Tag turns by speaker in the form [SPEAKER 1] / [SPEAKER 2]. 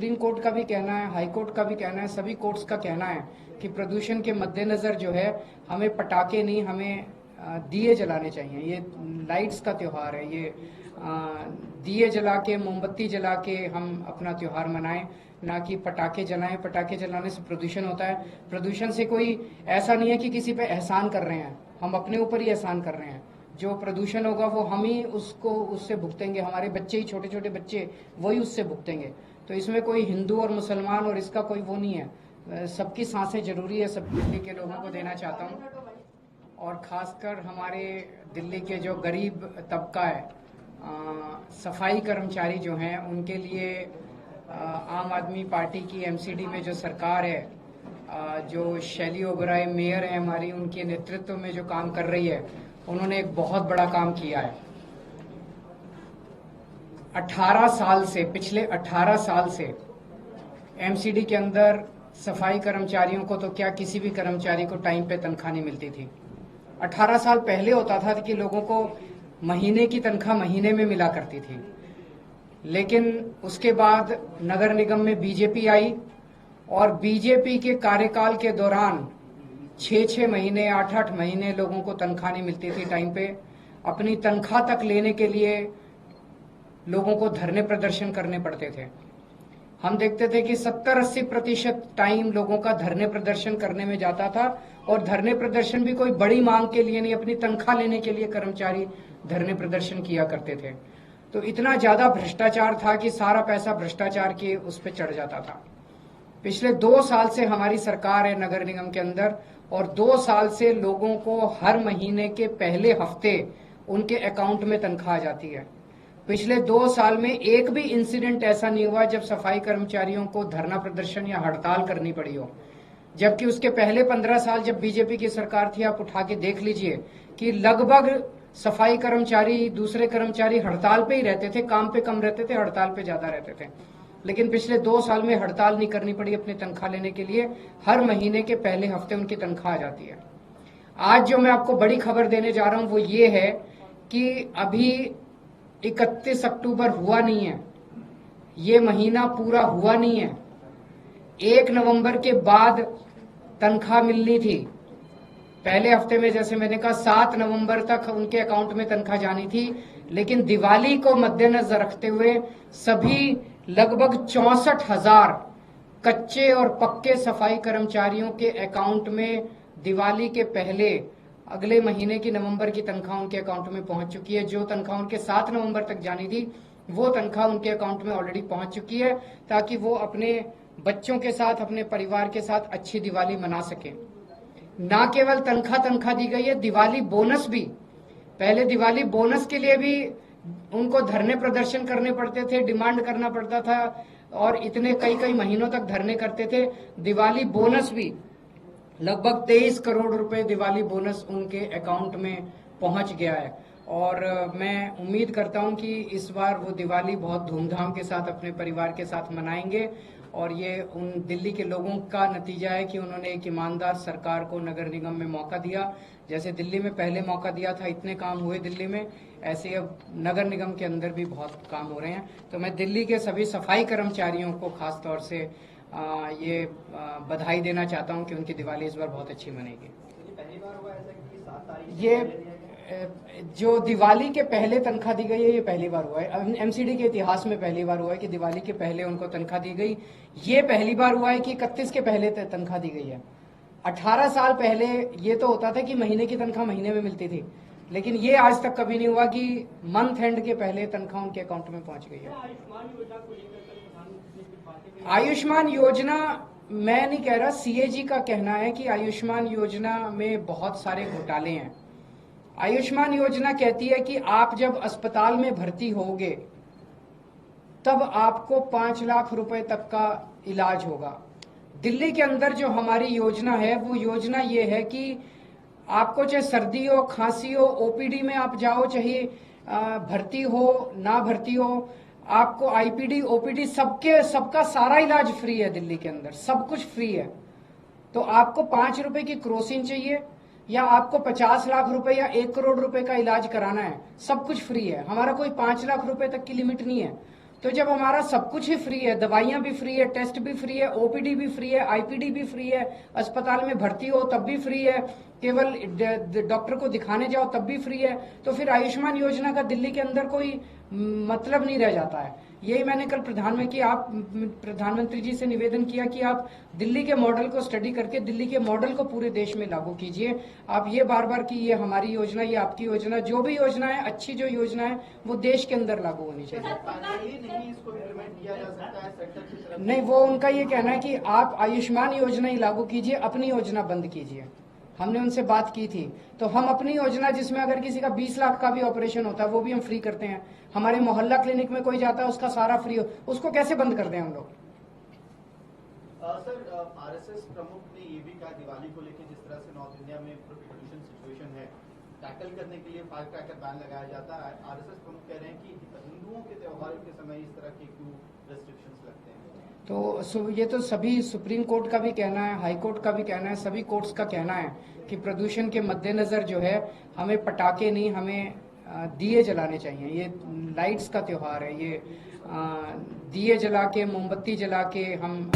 [SPEAKER 1] Supreme court का भी कहना है, हाई कोर्ट का भी कहना है, सभी कोर्ट्स का कहना है कि प्रदूषण के मद्देनजर जो है हमें पटाखे नहीं, हमें दिए जलाने चाहिए। ये लाइट्स का त्योहार है, ये दिए जला के, मोमबत्ती जला के हम अपना त्योहार मनाएं, ना कि पटाखे जलाएं। पटाखे जलाने से प्रदूषण होता है। प्रदूषण से कोई ऐसा नहीं है कि किसी पे एहसान कर रहे हैं, हम अपने ऊपर ही एहसान कर रहे हैं। जो प्रदूषण होगा वो हम ही उससे भुगतेंगे, हमारे बच्चे ही, छोटे छोटे बच्चे वही उससे भुगतेंगे। तो इसमें कोई हिंदू और मुसलमान और इसका कोई वो नहीं है, सबकी सांसें जरूरी है, सब दिल्ली के लोगों को देना चाहता हूँ। और खासकर हमारे दिल्ली के जो गरीब तबका है, सफाई कर्मचारी जो हैं, उनके लिए आम आदमी पार्टी की एमसीडी में जो सरकार है, जो शैली ओबराय मेयर है हमारी, उनके नेतृत्व में जो काम कर रही है, उन्होंने एक बहुत बड़ा काम किया है। 18 साल से, पिछले 18 साल से एमसीडी के अंदर सफाई कर्मचारियों को तो क्या, किसी भी कर्मचारी को टाइम पे तनख्वाह नहीं मिलती थी। 18 साल पहले होता था कि लोगों को महीने की तनख्वाह महीने में मिला करती थी, लेकिन उसके बाद नगर निगम में बीजेपी आई और बीजेपी के कार्यकाल के दौरान 6-6 महीने, 8-8 महीने लोगों को तनख्वाह नहीं मिलती थी टाइम पे। अपनी तनख्वाह तक लेने के लिए लोगों को धरने प्रदर्शन करने पड़ते थे। हम देखते थे कि 70-80% टाइम लोगों का धरने प्रदर्शन करने में जाता था, और धरने प्रदर्शन भी कोई बड़ी मांग के लिए नहीं, अपनी तनख्वाह लेने के लिए कर्मचारी धरने प्रदर्शन किया करते थे। तो इतना ज्यादा भ्रष्टाचार था कि सारा पैसा भ्रष्टाचार के उस पर चढ़ जाता था। पिछले 2 साल से हमारी सरकार है नगर निगम के अंदर, और 2 साल से लोगों को हर महीने के पहले हफ्ते उनके अकाउंट में तनख्वाह आ जाती है। पिछले 2 साल में एक भी इंसिडेंट ऐसा नहीं हुआ जब सफाई कर्मचारियों को धरना प्रदर्शन या हड़ताल करनी पड़ी हो। जबकि उसके पहले 15 साल जब बीजेपी की सरकार थी, आप उठा के देख लीजिए कि लगभग सफाई कर्मचारी, दूसरे कर्मचारी हड़ताल पे ही रहते थे, काम पे कम रहते थे, हड़ताल पे ज्यादा रहते थे। लेकिन पिछले 2 साल में हड़ताल नहीं करनी पड़ी अपनी तनख्वाह लेने के लिए, हर महीने के पहले हफ्ते उनकी तनख्वाह आ जाती है। आज जो मैं आपको बड़ी खबर देने जा रहा हूं वो ये है कि अभी 31 अक्टूबर हुआ नहीं है, ये महीना पूरा हुआ नहीं है। 1 नवंबर के बाद तनख्वाह मिलनी थी। पहले हफ्ते में, जैसे मैंने कहा, 7 नवंबर तक उनके अकाउंट में तनख्वाह जानी थी, लेकिन दिवाली को मद्देनजर रखते हुए सभी लगभग 64,000 कच्चे और पक्के सफाई कर्मचारियों के अकाउंट में दिवाली के पहले अगले महीने की नवंबर की तनख्वाह उनके अकाउंट में पहुंच चुकी है। जो तनख्वाह उनके 7 नवंबर तक जानी थी, वो तनख्वाह उनके अकाउंट में ऑलरेडी पहुंच चुकी है, ताकि वो अपने बच्चों के साथ, अपने परिवार के साथ अच्छी दिवाली मना सके। ना केवल तनख्वाह दी गई है, दिवाली बोनस भी। पहले दिवाली बोनस के लिए भी उनको धरने प्रदर्शन करने पड़ते थे, डिमांड करना पड़ता था, और इतने कई महीनों तक धरने करते थे। दिवाली बोनस भी लगभग 23 करोड़ रुपए दिवाली बोनस उनके अकाउंट में पहुंच गया है। और मैं उम्मीद करता हूं कि इस बार वो दिवाली बहुत धूमधाम के साथ अपने परिवार के साथ मनाएंगे, और ये उन दिल्ली के लोगों का नतीजा है कि उन्होंने एक ईमानदार सरकार को नगर निगम में मौका दिया। जैसे दिल्ली में पहले मौका दिया था, इतने काम हुए दिल्ली में, ऐसे अब नगर निगम के अंदर भी बहुत काम हो रहे हैं। तो मैं दिल्ली के सभी सफाई कर्मचारियों को खास तौर से ये बधाई देना चाहता हूं कि उनकी दिवाली इस बार बहुत अच्छी मनेगी।
[SPEAKER 2] पहली बार हुआ ऐसा कि 7 तारीख
[SPEAKER 1] ये जो दिवाली के पहले तनख्वाह दी गई है, ये पहली बार हुआ है। एमसीडी के इतिहास में पहली बार हुआ है कि दिवाली के पहले उनको तनख्वाह दी गई। ये पहली बार हुआ है कि 31 के पहले तनख्वाह दी गई है। 18 साल पहले ये तो होता था कि महीने की तनख्वाह महीने में मिलती थी, लेकिन ये आज तक कभी नहीं हुआ कि मंथ एंड के पहले तनख्वाह उनके अकाउंट में पहुंच गई है। आयुष्मान योजना मैं नहीं कह रहा, सीएजी का कहना है कि आयुष्मान योजना में बहुत सारे घोटाले हैं। आयुष्मान योजना कहती है कि आप जब अस्पताल में भर्ती होगे तब आपको 5 लाख रुपए तक का इलाज होगा। दिल्ली के अंदर जो हमारी योजना है, वो योजना ये है कि आपको चाहे सर्दी हो, खांसी हो, ओपीडी में आप जाओ, चाहे भर्ती हो ना भर्ती हो, आपको आईपीडी, ओपीडी, सबका सारा इलाज फ्री है दिल्ली के अंदर, सब कुछ फ्री है। तो आपको 5 रुपए की क्रोसिन चाहिए या आपको 50 लाख रुपए या 1 करोड़ रुपए का इलाज कराना है, सब कुछ फ्री है। हमारा कोई 5 लाख रुपए तक की लिमिट नहीं है। तो जब हमारा सब कुछ ही फ्री है, दवाइयां भी फ्री है, टेस्ट भी फ्री है, ओपीडी भी फ्री है, आईपीडी भी फ्री है, अस्पताल में भर्ती हो तब भी फ्री है, केवल डॉक्टर को दिखाने जाओ तब भी फ्री है, तो फिर आयुष्मान योजना का दिल्ली के अंदर कोई मतलब नहीं रह जाता है। यही मैंने कल प्रधानमंत्री जी से निवेदन किया कि आप दिल्ली के मॉडल को स्टडी करके दिल्ली के मॉडल को पूरे देश में लागू कीजिए। आप ये बार बार कि ये हमारी योजना, ये आपकी योजना, जो भी योजना है, अच्छी जो योजना है वो देश के अंदर लागू होनी चाहिए।
[SPEAKER 2] नहीं इसको इम्प्लीमेंट किया जा सकता है सेक्टर की तरफ?
[SPEAKER 1] नहीं, वो उनका ये कहना है कि आप आयुष्मान योजना ही लागू कीजिए, अपनी योजना बंद कीजिए। हमने उनसे बात की थी, तो हम अपनी योजना जिसमें अगर किसी का 20 लाख का भी ऑपरेशन होता है वो भी हम फ्री करते हैं। हमारे मोहल्ला क्लिनिक में कोई जाता है उसका सारा फ्री हो, उसको कैसे बंद कर दें हम लोग?
[SPEAKER 2] सर आरएसएस प्रमुख ने ये भी कहा दिवाली को लेकर जिस तरह से नॉर्थ इंडिया में पोल्यूशन सिचुएशन है, टैकल करने के लिए फायर क्रैकर बैन लगाया जाता है। आरएसएस प्रमुख कह रहे हैं कि हिंदुओं के त्योहारों के समय इस तरह के क्यों रेस्ट्रिक्शंस लगते हैं? तो
[SPEAKER 1] ये तो सभी सुप्रीम कोर्ट का भी कहना है, हाई कोर्ट का भी कहना है, सभी कोर्ट्स का कहना है कि प्रदूषण के मद्देनजर जो है हमें पटाखे नहीं, हमें दिए जलाने चाहिए। ये लाइट्स का त्योहार है, ये दिए जला के, मोमबत्ती जला के हम